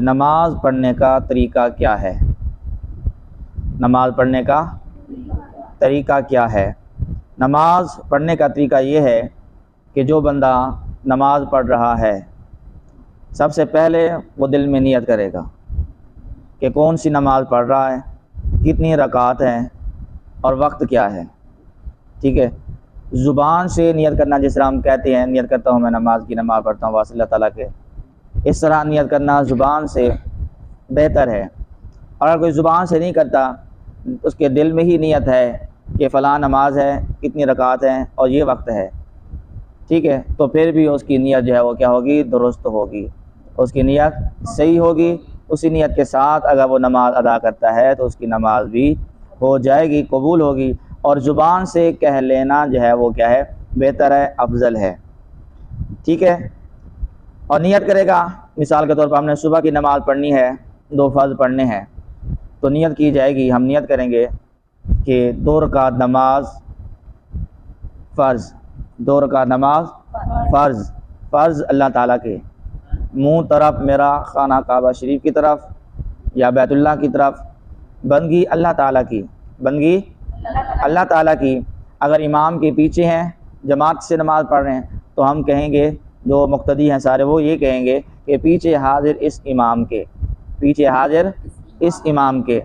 نماز پڑھنے کا طریقہ کیا ہے؟ نماز پڑھنے کا طریقہ کیا ہے؟ نماز پڑھنے کا طریقہ یہ ہے کہ جو بندہ نماز پڑھ رہا ہے سب سے پہلے وہ دل میں نیت کرے گا کہ کون سی نماز پڑھ رہا ہے، کتنی رکعات ہیں اور وقت کیا ہے. ٹھیک ہے، زبان سے نیت کرنا جس طرح ہم کہتے ہیں نیت کرتا ہوں میں نماز پڑھتا ہوں واسطے اللہ تعالیٰ کے، اس طرح نیت کرنا زبان سے بہتر ہے. اور اگر کوئی زبان سے نہیں کرتا، اس کے دل میں ہی نیت ہے کہ فلاں نماز ہے، کتنی رکعات ہیں اور یہ وقت ہے، ٹھیک ہے، تو پھر بھی اس کی نیت جو ہے وہ کیا ہوگی؟ درست ہوگی، اس کی نیت صحیح ہوگی. اسی نیت کے ساتھ اگر وہ نماز ادا کرتا ہے تو اس کی نماز بھی ہو جائے گی، قبول ہوگی. اور زبان سے کہہ لینا جو ہے وہ کیا ہے؟ بہتر ہے، افضل ہے. ٹھیک ہے، اور نیت کرے گا. مثال کے طور پر ہم نے صبح کی نماز پڑھنی ہے، 2 فرض پڑھنے ہیں، تو نیت کی جائے گی. ہم نیت کریں گے کہ 2 رکعت نماز فرض، 2 رکعت نماز فرض اللہ تعالیٰ کے، منہ طرف میرا خانہ کعبہ شریف کی طرف یا بیت اللہ کی طرف، بندگی اللہ تعالیٰ کی، بندگی اللہ تعالیٰ کی. اگر امام کے پیچھے ہیں، جماعت سے نماز پڑھ رہے ہیں، تو ہم کہیں گے، جو مقتدی ہیں سارے وہ یہ کہیں گے کہ پیچھے حاضر اس امام کے، پیچھے حاضر اس امام کے.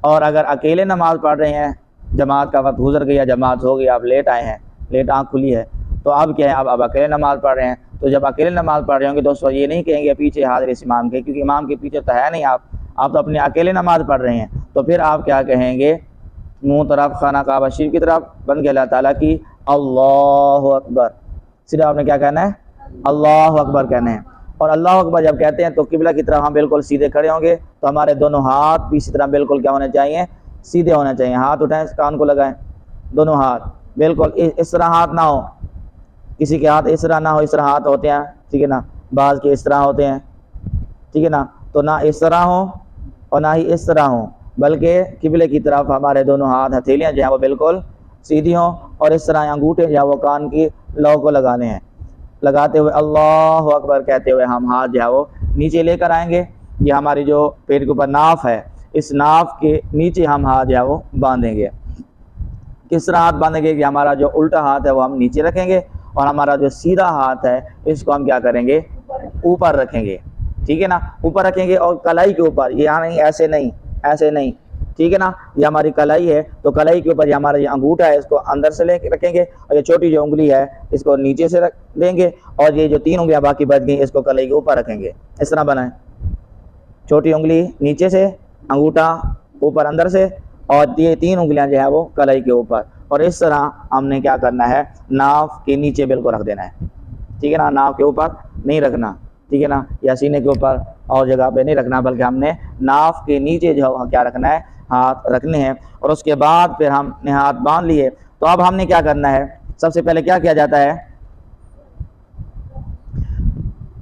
اور اگر اکیلے نماز پڑھ رہے ہیں، جماعت کا وقت گزر گیا، جماعت ہو گئی، آپ لیٹ آئے ہیں، لیٹ آنکھ کھلی ہے، تو اب کیا ہے؟ اب اکیلے نماز پڑھ رہے ہیں. تو جب اکیلے نماز پڑھ رہے ہوں گے تو اس وقت یہ نہیں کہیں گے پیچھے حاضر اس امام کے، کیونکہ امام کے پیچھے تو ہے نہیں، آپ تو اپنے اکیلے نماز پڑھ رہے ہیں. تو پھر آپ کیا کہیں گے؟ منہ طرف خانہ کعبہ شریف کی طرف، بند کے اللہ تعالیٰ کی، اللہ اکبر. صرف آپ نے کیا کہنا ہے؟ اللہ اکبر کہنا ہے. اور اللہ اکبر جب کہتے ہیں تو قبلہ کی طرف ہم بالکل سیدھے کھڑے ہوں گے، تو ہمارے دونوں ہاتھ بھی اسی طرح بالکل کیا ہونے چاہیے؟ سیدھے ہونے چاہیے. ہاتھ اٹھائیں، کان کو لگائیں، دونوں ہاتھ بالکل اس طرح ہاتھ نہ ہو، کسی کے ہاتھ اس طرح نہ ہو، اس طرح ہاتھ ہوتے ہیں، ٹھیک ہے نا، بعض کے اس طرح ہوتے ہیں، ٹھیک ہے نا، تو نہ اس طرح ہو اور نہ ہی اس طرح ہو، بلکہ قبلے کی طرف ہمارے دونوں ہاتھ ہتھیلیاں جو ہیں وہ بالکل سیدھی ہوں. اور اس طرح انگوٹھے جو ہے وہ کان کی لو کو لگانے ہیں، لگاتے ہوئے اللہ اکبر کہتے ہوئے ہم ہاتھ جو ہے وہ نیچے لے کر آئیں گے. یہ ہماری جو پیٹ کے اوپر ناف ہے، اس ناف کے نیچے ہم ہاتھ جو ہے وہ باندھیں گے. کس طرح ہاتھ باندھیں گے کہ ہمارا جو الٹا ہاتھ ہے وہ ہم نیچے رکھیں گے، اور ہمارا جو سیدھا ہاتھ ہے اس کو ہم کیا کریں گے؟ اوپر رکھیں گے. ٹھیک ہے نا، اوپر رکھیں گے. اور کلائی کے اوپر، یہ نہیں ایسے نہیں، ایسے نہیں، ٹھیک ہے نا، یہ ہماری کلائی ہے، تو کلائی کے اوپر یہ ہمارا یہ انگوٹھا ہے، اس کو اندر سے لے کے رکھیں گے، اور یہ چھوٹی جو انگلی ہے اس کو نیچے سے رکھ دیں گے، اور یہ جو 3 انگلیاں باقی بچ گئیں اس کو کلائی کے اوپر رکھیں گے. اس طرح بنائیں، چھوٹی انگلی نیچے سے، انگوٹھا اوپر اندر سے، اور یہ 3 انگلیاں جو ہے وہ کلائی کے اوپر. اور اس طرح ہم نے کیا کرنا ہے؟ ناف کے نیچے بالکل رکھ دینا ہے. ٹھیک ہے نا، ناف کے اوپر نہیں رکھنا، ٹھیک ہے نا، یا سینے کے اوپر اور جگہ پہ نہیں رکھنا، بلکہ ہم نے ناف کے نیچے جو کیا رکھنا ہے؟ ہاتھ رکھنے ہیں. اور اس کے بعد پھر ہم نے ہاتھ باندھ لیے، تو اب ہم نے کیا کرنا ہے؟ سب سے پہلے کیا کیا جاتا ہے؟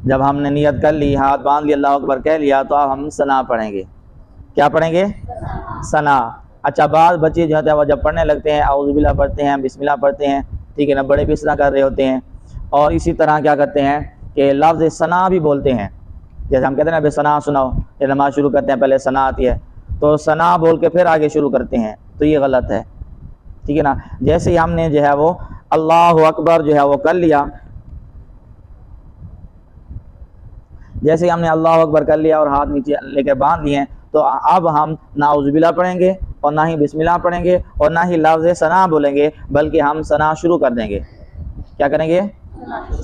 جب ہم نے نیت کر لی، ہاتھ باندھ لی، اللہ اکبر کہہ لیا، تو اب ہم ثنا پڑھیں گے. کیا پڑھیں گے؟ ثنا. اچھا، بعض بچے جو ہوتے ہیں وہ جب پڑھنے لگتے ہیں اعوذ باللہ پڑھتے ہیں، بسم اللہ پڑھتے ہیں، ٹھیک ہے نا، بڑے بھی اس طرح کر رہے ہوتے ہیں. اور اسی طرح کیا کرتے ہیں کہ لفظ ثنا بھی بولتے ہیں. جیسے ہم کہتے ہیں نا ثنا سناؤ، یہ نماز شروع کرتے ہیں پہلے ثنا آتی ہے، تو ثنا بول کے پھر آگے شروع کرتے ہیں، تو یہ غلط ہے. ٹھیک ہے نا. جیسے ہی ہم نے جو ہے وہ اللہ اکبر جو ہے وہ کر لیا، جیسے ہی ہم نے اللہ اکبر کر لیا اور ہاتھ نیچے لے کے باندھ لیے ہیں، تو اب ہم نہ اعوذ باللہ پڑھیں گے اور نہ ہی بسم اللہ پڑھیں گے اور نہ ہی لفظ ثنا بولیں گے، بلکہ ہم ثنا شروع کر دیں گے. کیا کریں گے؟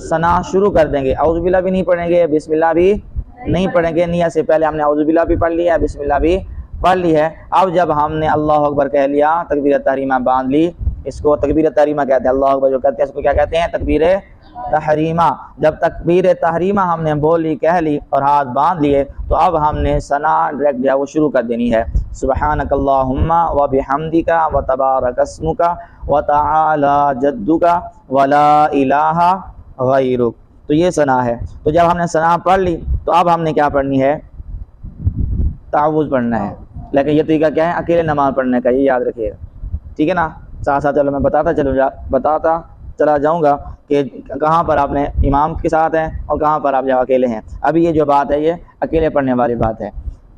ثنا شروع کر دیں گے. اعوذ باللہ بھی نہیں پڑھیں گے، بسم اللہ بھی نہیں پڑھیں گے. نیت سے پہلے ہم نے اعوذ باللہ بھی پڑھ لیا ہے، بسم اللہ بھی پڑھ لی ہے. اب جب ہم نے اللہ اکبر کہہ لیا، تکبیر تحریمہ باندھ لی، اس کو تکبیر تحریمہ کہتے ہیں. اللہ اکبر جو کہتے ہیں اس کو کیا کہتے ہیں؟ تکبیر تحریمہ. جب تکبیر تحریمہ ہم نے بولی، کہہ لی اور ہاتھ باندھ لیے، تو اب ہم نے ثنا ڈائریکٹ جو ہے وہ شروع کر دینی ہے. سبحانک اللہم و بحمدک و تبارک اسمک و تعالی جدک ولا الہ غیرک. تو یہ ثنا ہے. تو جب ہم نے ثنا پڑھ لی، تو اب ہم نے کیا پڑھنی ہے؟ تعوذ پڑھنا ہے. لیکن یہ طریقہ کیا ہے؟ اکیلے نماز پڑھنے کا، یہ یاد رکھیے گا. ٹھیک ہے نا. ساتھ ساتھ چلو میں بتاتا چلا جاؤں گا کہ کہاں پر آپ نے امام کے ساتھ ہیں اور کہاں پر آپ جب اکیلے ہیں۔ ابھی یہ جو بات ہے یہ اکیلے پڑھنے والی بات ہے،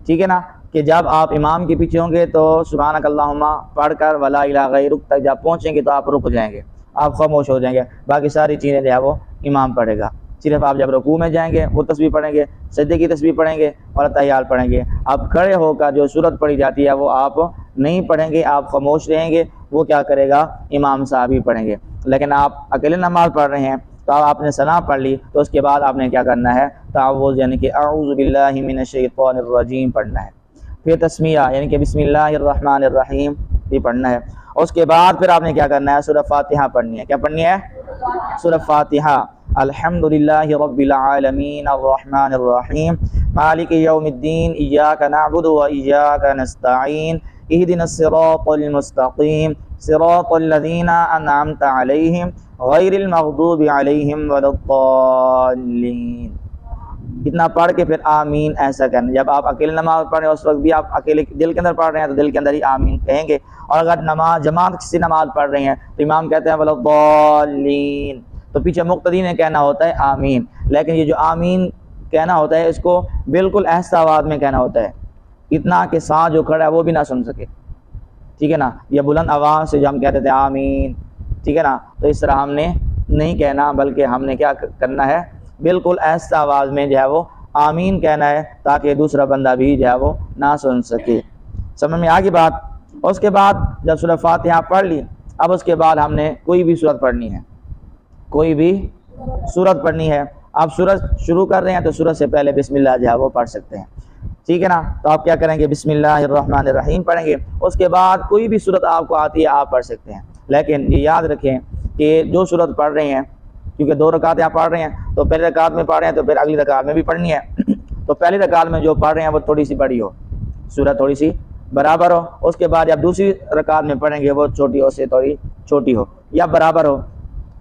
ٹھیک ہے نا، کہ جب آپ امام کے پیچھے ہوں گے تو سبحانک اللہم پڑھ کر ولا الہ غیرک تک جب پہنچیں گے تو آپ رک جائیں گے، آپ خاموش ہو جائیں گے، باقی ساری چیزیں جو ہے وہ امام پڑھے گا۔ صرف آپ جب رکوع میں جائیں گے وہ تسبیح پڑھیں گے، سجدے کی تسبیح پڑھیں گے اور تحیات پڑھیں گے۔ اب کھڑے ہو کر جو سورت پڑھی جاتی ہے وہ آپ نہیں پڑھیں گے، آپ خاموش رہیں گے، وہ کیا کرے گا؟ امام صاحب ہی پڑھیں گے۔ لیکن آپ اکیلے نماز پڑھ رہے ہیں تو آپ نے ثنا پڑھ لی تو اس کے بعد آپ نے کیا کرنا ہے؟ تعوذ یعنی کہ اعوذ باللہ من الشیطان الرجیم پڑھنا ہے، پھر تسمیہ یعنی کہ بسم اللہ الرحمن الرحیم بھی پڑھنا ہے۔ اس کے بعد پھر آپ نے کیا کرنا ہے؟ سورہ فاتحہ پڑھنی ہے۔ کیا پڑھنی ہے؟ سورہ فاتحہ۔ الحمدللہ رب العالمین الرحمن الرحیم مالک یوم الدین ایاک نعبد و ایاک نستعین اہدنا الصراط المستقیم صراط الذین انعمت علیہم غیر المغضوب علیہم ولا الضالین۔ اتنا پڑھ کے پھر آمین ایسا کرنا۔ جب آپ اکیلے نماز پڑھ رہے ہیں اس وقت بھی آپ اکیلے دل کے اندر پڑھ رہے ہیں تو دل کے اندر ہی آمین کہیں گے، اور اگر نماز جماعت سے نماز پڑھ رہے ہیں تو امام کہتے ہیں ولا الضالین تو پیچھے مقتدی نے کہنا ہوتا ہے آمین، لیکن یہ جو آمین کہنا ہوتا ہے اس کو بالکل آہستہ آواز میں کہنا ہوتا ہے، اتنا کہ ساتھ جو کھڑا ہے وہ بھی نہ سن سکے، ٹھیک ہے نا۔ یہ بلند آواز سے جو ہم کہتے تھے آمین، ٹھیک ہے نا، تو اس طرح ہم نے نہیں کہنا، بلکہ ہم نے کیا کرنا ہے؟ بالکل آہستہ آواز میں جو ہے وہ آمین کہنا ہے تاکہ دوسرا بندہ بھی جو ہے وہ نہ سن سکے۔ سمجھ میں آگی بات؟ اس کے بعد جب سورہ فاتحہ پڑھ لی، اب اس کے بعد ہم نے کوئی بھی سورت پڑھنی ہے، کوئی بھی سورت پڑھنی ہے۔ آپ سورت شروع کر رہے ہیں تو سورت سے پہلے بسم اللہ جو ہے وہ پڑھ سکتے ہیں، ٹھیک ہے نا۔ تو آپ کیا کریں گے؟ بسم اللہ الرحمن الرحیم پڑھیں گے۔ اس کے بعد کوئی بھی سورت آپ کو آتی ہے آپ پڑھ سکتے ہیں، لیکن یہ یاد رکھیں کہ جو سورت پڑھ رہے ہیں، کیونکہ 2 رکعتیں آپ پڑھ رہے ہیں تو پہلی رکعت میں پڑھ رہے ہیں تو پھر اگلی رکعت میں بھی پڑھنی ہے، تو پہلی رکعت میں جو پڑھ رہے ہیں وہ تھوڑی سی بڑی ہو، سورت تھوڑی سی برابر ہو۔ اس کے بعد جب دوسری رکعت میں پڑھیں گے وہ چھوٹی ہو سے تھوڑی چھوٹی ہو یا برابر ہو،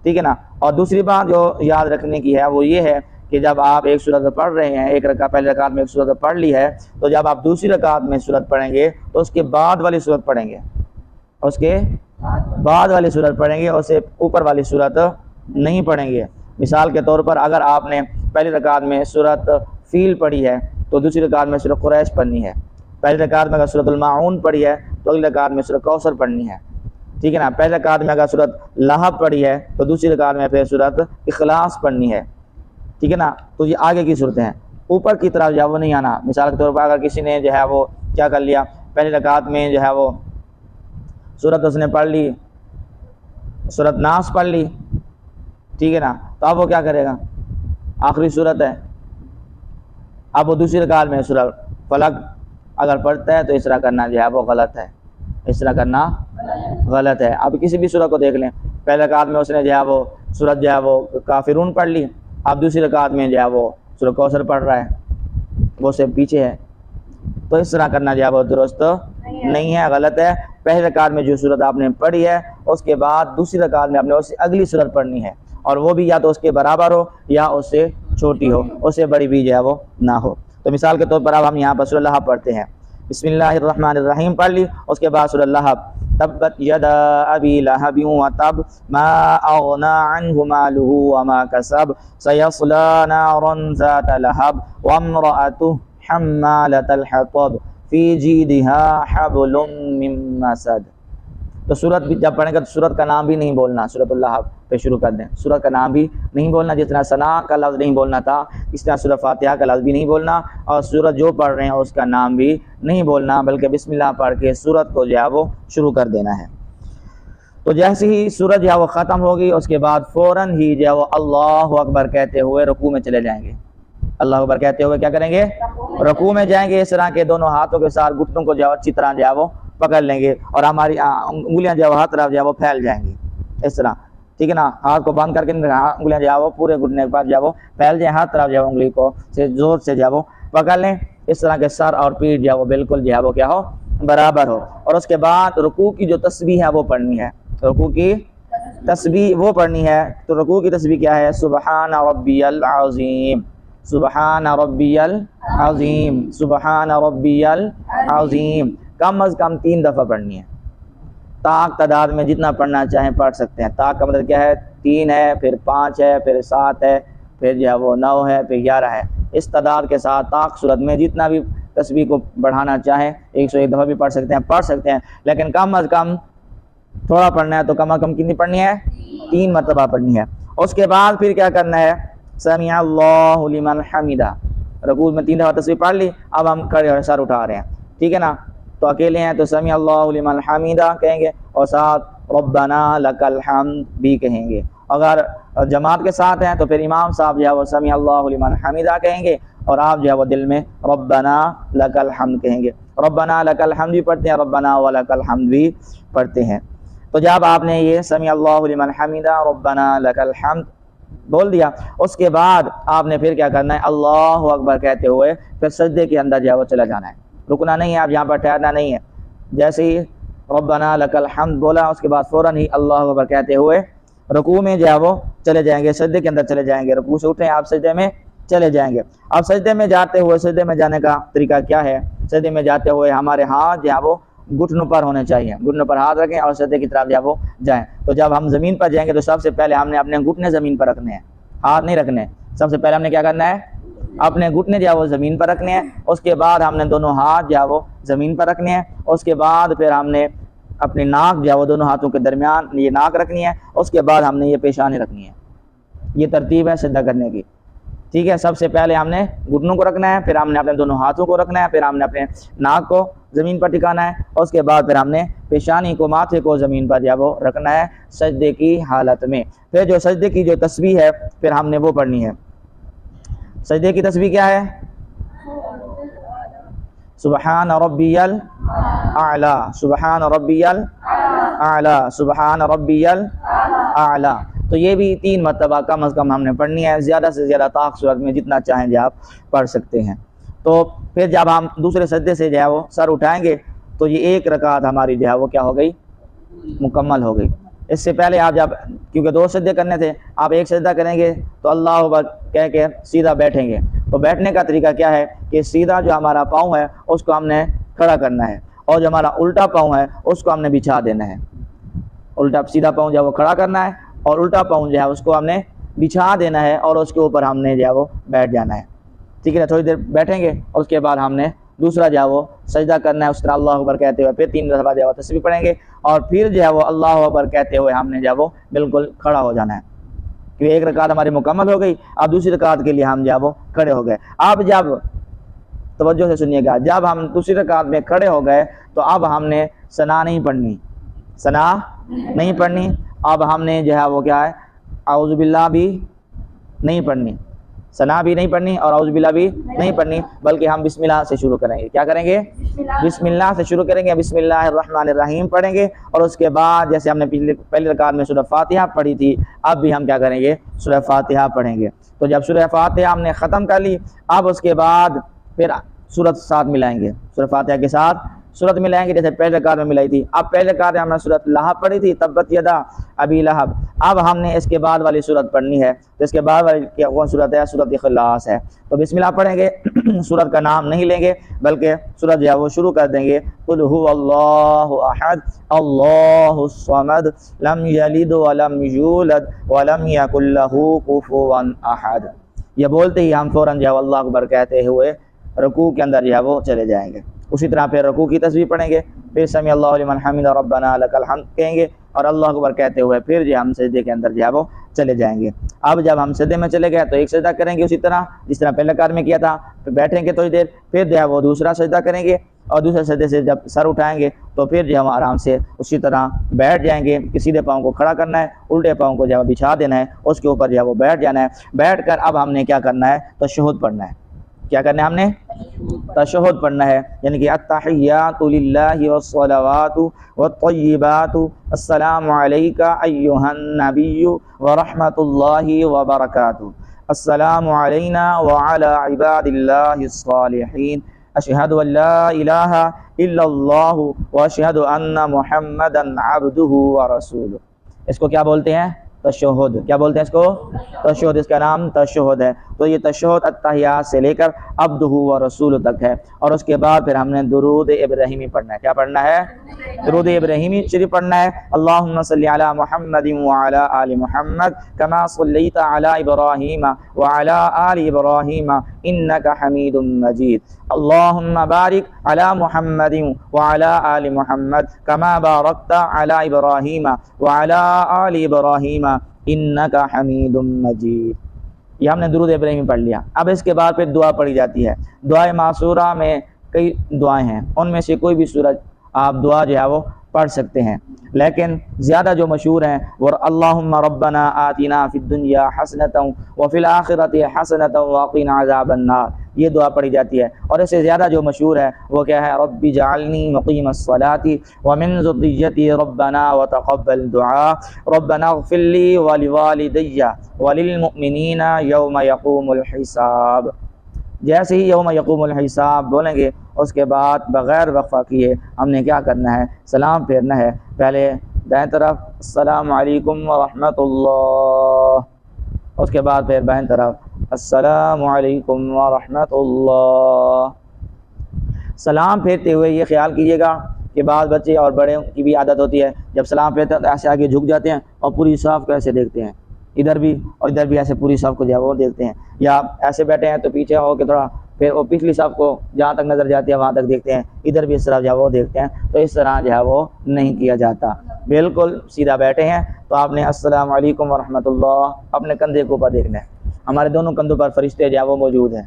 ٹھیک ہے نا۔ اور دوسری بات جو یاد رکھنے کی ہے وہ یہ ہے کہ جب آپ ایک سورت پڑھ رہے ہیں، ایک رکعت پہلی رکعت میں ایک سورت پڑھ لی ہے، تو جب آپ دوسری رکعت میں سورت پڑھیں گے تو اس کے بعد والی سورت پڑھیں گے، اس کے بعد والی سورت پڑھیں گے، اس سے اوپر والی سورت نہیں پڑھیں گے۔ مثال کے طور پر اگر آپ نے پہلی رکعت میں سورت فیل پڑھی ہے تو دوسری رکعت میں سورت قریش پڑھنی ہے، پہلی رکعت میں اگر سورت الماعون پڑھی ہے تو اگلی رکعت میں سورت کوثر پڑھنی ہے، ٹھیک ہے نا۔ پہلی رکعت میں اگر سورت لہب پڑھی ہے تو دوسری رکعت میں پھر سورت اخلاص پڑھنی ہے، ٹھیک ہے نا۔ تو یہ آگے کی صورتیں ہیں، اوپر کی طرف جو ہے وہ نہیں آنا۔ مثال کے طور پر اگر کسی نے جو ہے وہ کیا کر لیا، پہلی رکعت میں جو ہے وہ سورت اس نے پڑھ لی، سورت ناس پڑھ لی، ٹھیک ہے نا، تو اب وہ کیا کرے گا؟ آخری سورت ہے، اب وہ دوسری رکعت میں سورت فلق اگر پڑھتا ہے تو اس طرح کرنا جو ہے وہ غلط ہے، اس طرح کرنا غلط ہے۔ اب کسی بھی سورت کو دیکھ لیں، پہلی رکعت میں اس نے جو ہے وہ سورت جو ہے وہ کافرون پڑھ لی، اب دوسری رکعت میں جو ہے وہ سورت کوثر پڑھ رہا ہے، وہ سے پیچھے ہے، تو اس طرح کرنا جو ہے وہ درست نہیں ہے، غلط ہے۔ پہلی رکعت میں جو سورت آپ نے پڑھی ہے اس کے بعد دوسری رکعت میں آپ نے اس سے اگلی سورت پڑھنی ہے، اور وہ بھی یا تو اس کے برابر ہو یا اس سے چھوٹی ہو، اس سے بڑی بھی جو ہے وہ نہ ہو۔ تو مثال کے طور پر اب ہم یہاں پر سورہ لہب پڑھتے ہیں، بسم اللہ الرحمن الرحیم پڑھ لی، اس کے بعد سورہ لہب تبت یدا ابی لہب وتب ما اغنی عنہ مالہ وما کسب سیصلی نارا ذات لہب وامرأتہ حمالۃ الحطب فی جیدہا حبل من مسد۔ تو سورت بھی جب پڑھیں گے تو سورت کا نام بھی نہیں بولنا، سورۃ اللہب پہ شروع کر دیں، سورت کا نام بھی نہیں بولنا، جس طرح ثنا کا لفظ نہیں بولنا تھا اس طرح سورہ فاتحہ کا لفظ بھی نہیں بولنا، اور سورت جو پڑھ رہے ہیں اس کا نام بھی نہیں بولنا، بلکہ بسم اللہ پڑھ کے سورت کو جو ہے وہ شروع کر دینا ہے۔ تو جیسے ہی سورت جو ہے وہ ختم ہوگی اس کے بعد فوراً ہی جو ہے وہ اللہ اکبر کہتے ہوئے رکوع میں چلے جائیں گے، اللہ اکبر کہتے ہوئے کیا کریں گے؟ رکوع میں جائیں گے، اس طرح کے دونوں ہاتھوں کے ساتھ گھٹنوں کو جو ہے اچھی طرح جو ہے وہ پکڑ لیں گے، اور ہماری انگلیاں جو ہے ہر طرف جو ہے وہ پھیل جائیں گی، اس طرح، ٹھیک ہے نا۔ ہاتھ کو بند کر کے انگلیاں جو ہے وہ پورے گھٹنے کے بعد جو ہے وہ پھیل جائیں، ہر طرف جو ہے انگلی کو سے زور سے جو ہے وہ پکڑ لیں، اس طرح کے سر اور پیٹھ جو ہے وہ بالکل جو ہے وہ کیا ہو؟ برابر ہو۔ اور اس کے بعد رکوع کی جو تسبیح ہے وہ پڑھنی ہے، رکوع کی تسبیح وہ پڑھنی ہے۔ تو رکوع کی تسبیح کیا ہے؟ سبحان ربی العظیم، سبحان ربی العظیم، سبحان ربی العظیم، کم از کم 3 دفعہ پڑھنی ہے۔ طاق تعداد میں جتنا پڑھنا چاہیں پڑھ سکتے ہیں، طاق کا مطلب کیا ہے؟ 3 ہے، پھر 5 ہے، پھر 7 ہے، پھر جو ہے وہ 9 ہے، پھر 11 ہے۔ اس تعداد کے ساتھ طاق صورت میں جتنا بھی تسبیح کو بڑھانا چاہیں 101 دفعہ بھی پڑھ سکتے ہیں، لیکن کم از کم تھوڑا پڑھنا ہے تو کم از کم کتنی پڑھنی ہے؟ 3 مرتبہ پڑھنی ہے۔ اس کے بعد پھر کیا کرنا ہے؟ سمیع اللہ لمن حمدہ، رکوع میں 3 دفعہ تسبیح پڑھ لی، اب ہم کھڑے اور سر اٹھا رہے ہیں، ٹھیک ہے نا؟ تو اکیلے ہیں تو سمیع اللہ لمن حمدہ کہیں گے اور ساتھ ربنا لک الحمد بھی کہیں گے۔ اگر جماعت کے ساتھ ہیں تو پھر امام صاحب جو ہے وہ سمیع اللہ لمن حمدہ کہیں گے اور آپ جو ہے وہ دل میں ربنا لک الحمد کہیں گے۔ ربنا لک الحمد بھی پڑھتے ہیں، ربنا ولک الحمد بھی پڑھتے ہیں۔ تو جب آپ نے یہ سمیع اللہ لمن حمدہ ربنا لک الحمد بول دیا، اس کے بعد آپ نے پھر کیا کرنا ہے؟ اللہ اکبر کہتے ہوئے پھر سجدے کے اندر جو ہے وہ چلا جانا ہے، رکنا نہیں ہے، آپ یہاں پر ٹھہرنا نہیں ہے۔ جیسے ہی ربنا لک الحمد بولا اس کے بعد فوراً ہی اللہ اکبر کہتے ہوئے رکوع میں جو ہے وہ چلے جائیں گے، سجدے کے اندر چلے جائیں گے۔ رکوع سے اٹھیں آپ سجدے میں چلے جائیں گے۔ اب سجدے میں جاتے ہوئے، سجدے میں جانے کا طریقہ کیا ہے؟ سجدے میں جاتے ہوئے ہمارے ہاتھ جو ہے وہ گھٹنوں پر ہونے چاہیے، گھٹنوں پر ہاتھ رکھیں اور سجدے کی طرف جو ہے وہ جائیں۔ تو جب ہم زمین پر جائیں گے تو سب سے پہلے ہم نے اپنے گھٹنے زمین پر رکھنے ہیں، ہاتھ نہیں رکھنے۔ سب سے پہلے ہم نے کیا کرنا ہے؟ اپنے گھٹنے جو ہے وہ زمین پر رکھنے ہیں، اس کے بعد ہم نے دونوں ہاتھ جو ہے وہ زمین پر رکھنے ہیں، اس کے بعد پھر ہم نے اپنی ناک جو ہے وہ دونوں ہاتھوں کے درمیان یہ ناک رکھنی ہے، اس کے بعد ہم نے یہ پیشانی رکھنی ہے۔ یہ ترتیب ہے سجدہ کرنے کی، ٹھیک ہے؟ سب سے پہلے ہم نے گھٹنوں کو رکھنا ہے، پھر ہم نے اپنے دونوں ہاتھوں کو رکھنا ہے، پھر ہم نے اپنے ناک کو زمین پر ٹکانا ہے، اس کے بعد پھر ہم نے پیشانی کو، ماتھے کو زمین پر جو ہے وہ رکھنا ہے سجدے کی حالت میں۔ پھر جو سجدے کی جو تسبیح ہے پھر ہم نے وہ پڑھنی ہے۔ سجدے کی تسبیح کیا ہے؟ سبحان ربی الاعلی، سبحان ربی الاعلی، سبحان ربی الاعلی۔ تو یہ بھی 3 مرتبہ کم از کم ہم نے پڑھنی ہے، زیادہ سے زیادہ طاق صورت میں جتنا چاہیں جو آپ پڑھ سکتے ہیں۔ تو پھر جب ہم دوسرے سجدے سے جو ہے وہ سر اٹھائیں گے تو یہ 1 رکعت ہماری جو ہے وہ کیا ہو گئی؟ مکمل ہو گئی۔ اس سے پہلے آپ جب، کیونکہ 2 سجدے کرنے تھے، آپ 1 سجدہ کریں گے تو اللہ اکبر کہہ کے سیدھا بیٹھیں گے۔ تو بیٹھنے کا طریقہ کیا ہے کہ سیدھا جو ہمارا پاؤں ہے اس کو ہم نے کھڑا کرنا ہے اور جو ہمارا الٹا پاؤں ہے اس کو ہم نے بچھا دینا ہے۔ الٹا سیدھا پاؤں جو ہے وہ کھڑا کرنا ہے اور الٹا پاؤں جو ہے اس کو ہم نے بچھا دینا ہے اور اس کے اوپر ہم نے جو ہے وہ بیٹھ جانا ہے، ٹھیک ہے نا؟ تھوڑی دیر بیٹھیں گے اور اس کے بعد ہم نے دوسرا جو ہے وہ سجدہ کرنا ہے، اس طرح اللہ اکبر کہتے ہوئے پھر 3 دفعہ جو ہے وہ تسبیح پڑھیں گے اور پھر جو ہے وہ اللہ اکبر کہتے ہوئے ہم نے جو ہے وہ بالکل کھڑا ہو جانا ہے، کیونکہ 1 رکعت ہماری مکمل ہو گئی۔ اب دوسری رکعت کے لیے ہم جو ہے وہ کھڑے ہو گئے۔ اب جب توجہ سے سنیے گا، جب ہم دوسری رکعت میں کھڑے ہو گئے تو اب ہم نے ثنا نہیں پڑھنی، ثنا نہیں پڑھنی۔ اب ہم نے جو ہے وہ کیا ہے؟ اعوذ باللہ بھی نہیں پڑھنی، ثنا بھی نہیں پڑھنی اور اعوذ باللہ بھی نہیں پڑھنی، بلکہ ہم بسم اللہ سے شروع کریں گے۔ کیا کریں گے؟ بسم اللہ سے شروع کریں گے، بسم اللہ الرحمن الرحیم پڑھیں گے اور اس کے بعد جیسے ہم نے پہلی رکعت میں سورہ فاتحہ پڑھی تھی، اب بھی ہم کیا کریں گے؟ سورہ فاتحہ پڑھیں گے۔ تو جب سورہ فاتحہ ہم نے ختم کر لی، اب اس کے بعد پھر سورت ساتھ ملائیں گے، سورہ فاتحہ کے ساتھ سورت ملائیں گے جیسے پہلے رکعت میں ملائی تھی۔ اب پہلے رکعت میں ہم نے سورت لہب پڑھی تھی، تبت یدا ابی لہب۔ اب ہم نے اس کے بعد والی سورت پڑھنی ہے، تو اس کے بعد والی کون سورت ہے؟ سورت اخلاص ہے۔ تو بسم اللہ پڑھیں گے، سورت کا نام نہیں لیں گے بلکہ سورت جو ہے وہ شروع کر دیں گے، قل هو اللہ احد اللہ الصمد لم یلد ولم یولد ولم یکن له کفوا احد۔ یہ بولتے ہی ہم فوراً جو ہے اللہ اکبر کہتے ہوئے رکوع کے اندر جو ہے وہ چلے جائیں گے۔ اسی طرح پھر رکوع کی تسبیح پڑھیں گے، پھر سمیع اللہ لمن حمدہ ربنا لک الحمد کہیں گے اور اللہ اکبر کہتے ہوئے پھر جو ہم سجدے کے اندر جو ہے وہ چلے جائیں گے۔ اب جب ہم سجدے میں چلے گئے تو 1 سجدہ کریں گے اسی طرح جس طرح پہلے رکعت میں کیا تھا، پھر بیٹھیں گے تھوڑی دیر، پھر جو ہے وہ دوسرا سجدہ کریں گے اور دوسرے سجدے سے جب سر اٹھائیں گے تو پھر جو ہم آرام سے اسی طرح بیٹھ جائیں گے۔ سیدھے پاؤں کو کھڑا کرنا ہے، الٹے پاؤں کو جو ہے بچھا دینا ہے، اس کے اوپر جو ہے وہ بیٹھ جانا ہے۔ بیٹھ کر اب ہم نے کیا کرنا ہے؟ تشہد پڑھنا ہے۔ کیا کرنا ہے؟ ہم نے تشہد پڑھنا ہے، یعنی کہ التحیات للہ والصلوات والطیبات السلام علیک ایھا النبی ورحمۃ اللہ وبرکاتہ، السلام علینا وعلی عباد اللہ الصالحین، اشہد ان لا الہ الا اللہ واشہد ان محمدا عبدہ ورسولہ۔ اس کو کیا بولتے ہیں؟ تشہد۔ کیا بولتے ہیں اس کو؟ تشہد، اس کا نام تشہد ہے۔ تو تو یہ تشہد التحیات سے لے کر عبدہ و رسول تک ہے، اور اس کے بعد پھر ہم نے درود ابراہیمی پڑھنا ہے۔ کیا پڑھنا ہے؟ درود ابراہیمی شریف پڑھنا ہے۔ اللہم صلی علی محمد وعلی آل محمد کما صلیت علی ابراہیم وعلی آل ابراہیم انک حمید مجید، اللہم بارک علی محمد وعلی آل محمد کما بارکت علی ابراہیم وعلی آل ابراہیم انک حمید مجید۔ یہ ہم نے درود ابراہیمی پڑھ لیا۔ اب اس کے بعد پھر دعا پڑھی جاتی ہے۔ دعائے معصورہ میں کئی دعائیں ہیں، ان میں سے کوئی بھی صورت آپ دعا جو ہے وہ پڑھ سکتے ہیں، لیکن زیادہ جو مشہور ہیں وہ اللہم ربنا آتنا فی الدنیا حسنۃ وفی الآخرۃ حسنۃ وقنا عذاب النار، یہ دعا پڑھی جاتی ہے۔ اور اس سے زیادہ جو مشہور ہے وہ کیا ہے؟ رب اجعلنی مقیم الصلاۃ ومن ذریتی ربنا وتقبل دعاء ربنا اغفر لی ولوالدی وللمؤمنین یوم یقوم الحساب۔ جیسے ہی یوم یقوم الحساب بولیں گے اس کے بعد بغیر وقفہ کیے ہم نے کیا کرنا ہے؟ سلام پھیرنا ہے۔ پہلے دائیں طرف السلام علیکم ورحمۃ اللہ، اس کے بعد پھر بائیں طرف السلام علیکم ورحمۃ اللہ۔ سلام پھیرتے ہوئے یہ خیال کیجیے گا کہ بعض بچے اور بڑے کی بھی عادت ہوتی ہے، جب سلام پھیرتے ہیں تو ایسے آگے جھک جاتے ہیں اور پوری صف کو ایسے دیکھتے ہیں، ادھر بھی اور ادھر بھی ایسے پوری صف کو جو ہے وہ دیکھتے ہیں، یا ایسے بیٹھے ہیں تو پیچھے ہو کے تھوڑا پھر وہ پچھلی صف کو جہاں تک نظر جاتی ہے وہاں تک دیکھتے ہیں، ادھر بھی اس طرح جو ہے وہ دیکھتے ہیں۔ تو اس طرح جو ہے وہ نہیں کیا جاتا، بالکل سیدھا بیٹھے ہیں تو آپ نے السلام علیکم ورحمۃ اللہ اپنے کندھے کے اوپر دیکھنا ہے۔ ہمارے دونوں کندھوں پر فرشتے جو ہے وہ موجود ہیں،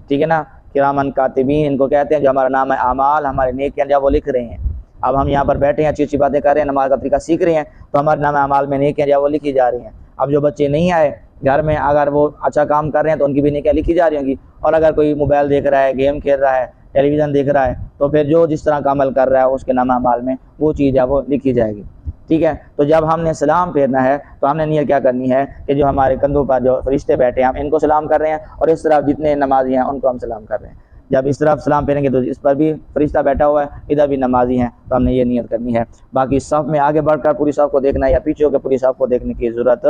ٹھیک ہے نا، کرامن کاتبین ان کو کہتے ہیں، جو ہمارا نام ہے اعمال، ہمارے نیکیاں جو وہ لکھ رہے ہیں۔ اب ہم یہاں پر بیٹھے ہیں، اچھی اچھی باتیں کر رہے ہیں، نماز کا طریقہ سیکھ رہے ہیں، تو ہمارے نام اعمال میں نیکیاں جو وہ لکھی جا رہی ہیں۔ اب جو بچے نہیں آئے گھر میں، اگر وہ اچھا کام کر رہے ہیں تو ان کی بھی نیکیاں لکھی جا رہی ہوں گی، اور اگر کوئی موبائل دیکھ رہا ہے، گیم کھیل رہا ہے، ٹیلی ویژن دیکھ رہا ہے، تو پھر جو جس طرح کا عمل کر رہا ہے اس کے نام اعمال میں وہ چیز ہے وہ لکھی جائے گی، ٹھیک ہے۔ تو جب ہم نے سلام پھیرنا ہے تو ہم نے نیت کیا کرنی ہے کہ جو ہمارے کندھوں پر جو فرشتے بیٹھے ہیں ہم ان کو سلام کر رہے ہیں، اور اس طرف جتنے نمازی ہیں ان کو ہم سلام کر رہے ہیں۔ جب اس طرف سلام پھیریں گے تو اس پر بھی فرشتہ بیٹھا ہوا ہے، ادھر بھی نمازی ہیں، تو ہم نے یہ نیت کرنی ہے۔ باقی صف میں آگے بڑھ کر پوری صف کو دیکھنا ہے یا پیچھے ہو کے پوری صف کو دیکھنے کی ضرورت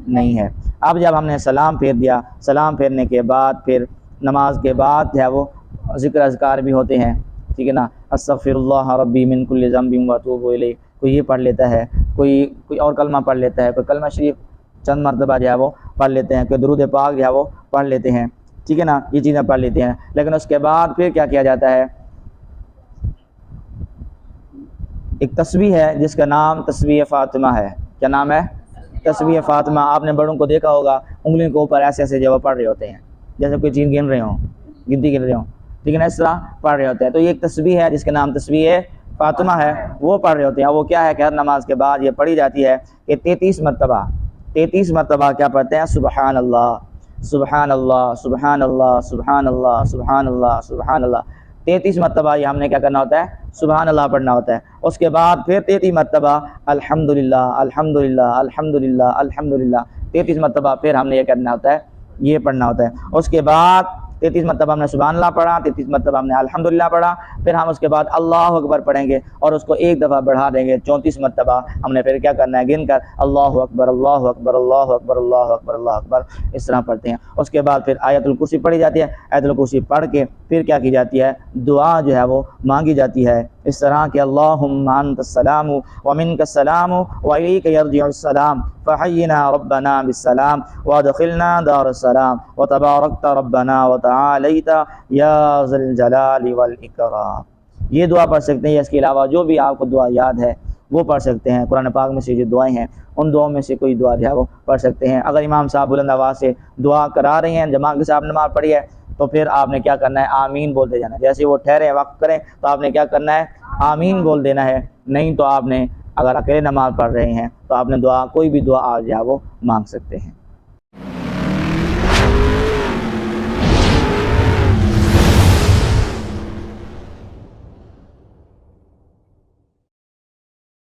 نہیں ہے۔ اب جب ہم نے سلام پھیر دیا، سلام پھیرنے کے بعد پھر نماز کے بعد جو ہے وہ ذکر اذکار بھی ہوتے ہیں، ٹھیک ہے نا، استغفر اللہ ربی من کل ذنب واتوب الیہ، کوئی یہ پڑھ لیتا ہے، کوئی اور کلمہ پڑھ لیتا ہے، کوئی کلمہ شریف چند مرتبہ جو ہے وہ پڑھ لیتے ہیں، کوئی درود پاک جو ہے وہ پڑھ لیتے ہیں، ٹھیک ہے نا، یہ چیزیں پڑھ لیتے ہیں۔ لیکن اس کے بعد پھر کیا کیا جاتا ہے؟ ایک تسبیح ہے جس کا نام تسبیح فاطمہ ہے۔ کیا نام ہے؟ تسبیح فاطمہ۔ آپ نے بڑوں کو دیکھا ہوگا انگلیوں کے اوپر ایسے ایسے جو پڑھ رہے ہوتے ہیں، جیسے کوئی چیز گن رہے ہوں، گنتی گن رہے ہوں، ٹھیک ہے نا، اس طرح پڑھ رہے ہوتے ہیں۔ تو یہ ایک تسبیح ہے جس کا نام تسبیح فاطمہ ہے، وہ پڑھ رہے ہوتے ہیں۔ وہ کیا ہے کہ ہر نماز کے بعد یہ پڑھی جاتی ہے کہ 33 مرتبہ کیا پڑھتے ہیں؟ سبحان اللہ سبحان اللہ سبحان اللہ سبحان اللہ سبحان اللہ سبحان اللہ، 33 مرتبہ یہ ہم نے کیا کرنا ہوتا ہے؟ سبحان اللہ پڑھنا ہوتا ہے۔ اس کے بعد پھر 33 مرتبہ الحمدللہ الحمدللہ الحمدللہ الحمدللہ، 33 مرتبہ پھر ہم نے یہ کرنا ہوتا ہے، یہ پڑھنا ہوتا ہے۔ اس کے بعد 33 مرتبہ ہم نے سبحان اللہ پڑھا، 33 مرتبہ ہم نے الحمدللہ پڑھا، پھر ہم اس کے بعد اللہ اکبر پڑھیں گے اور اس کو ایک دفعہ بڑھا دیں گے، 34 مرتبہ ہم نے پھر کیا کرنا ہے؟ گن کر اللہ اکبر اللہ اکبر اللہ اکبر اللہ اکبر اللہ اکبر، اس طرح پڑھتے ہیں۔ اس کے بعد پھر آیت الکرسی پڑھی جاتی ہے، آیت الکرسی پڑھ کے پھر کیا کی جاتی ہے؟ دعا جو ہے وہ مانگی جاتی ہے، اس طرح کہ اللہم انت السلام ومنک السلام والیک یرجع السلام فحینا ربنا بالسلام وادخلنا دار السلام وتبارکت ربنا وتعالیت یا ذی الجلال والاکرام۔ یہ دعا پڑھ سکتے ہیں، اس کے علاوہ جو بھی آپ کو دعا یاد ہے وہ پڑھ سکتے ہیں۔ قرآن پاک میں سے جو دعائیں ہیں ان دعاؤں میں سے کوئی دعا جو ہے وہ پڑھ سکتے ہیں۔ اگر امام صاحب بلند آواز سے دعا کرا رہے ہیں، جماعت کے ساتھ نماز پڑھی ہے، تو پھر آپ نے کیا کرنا ہے؟ آمین بولتے جانا ہے۔ جیسے وہ ٹھہرے وقت کریں تو آپ نے کیا کرنا ہے؟ آمین بول دینا ہے۔ نہیں تو آپ نے اگر اکیلے نماز پڑھ رہے ہیں تو آپ نے دعا کوئی بھی دعا جو ہے وہ مانگ سکتے ہیں۔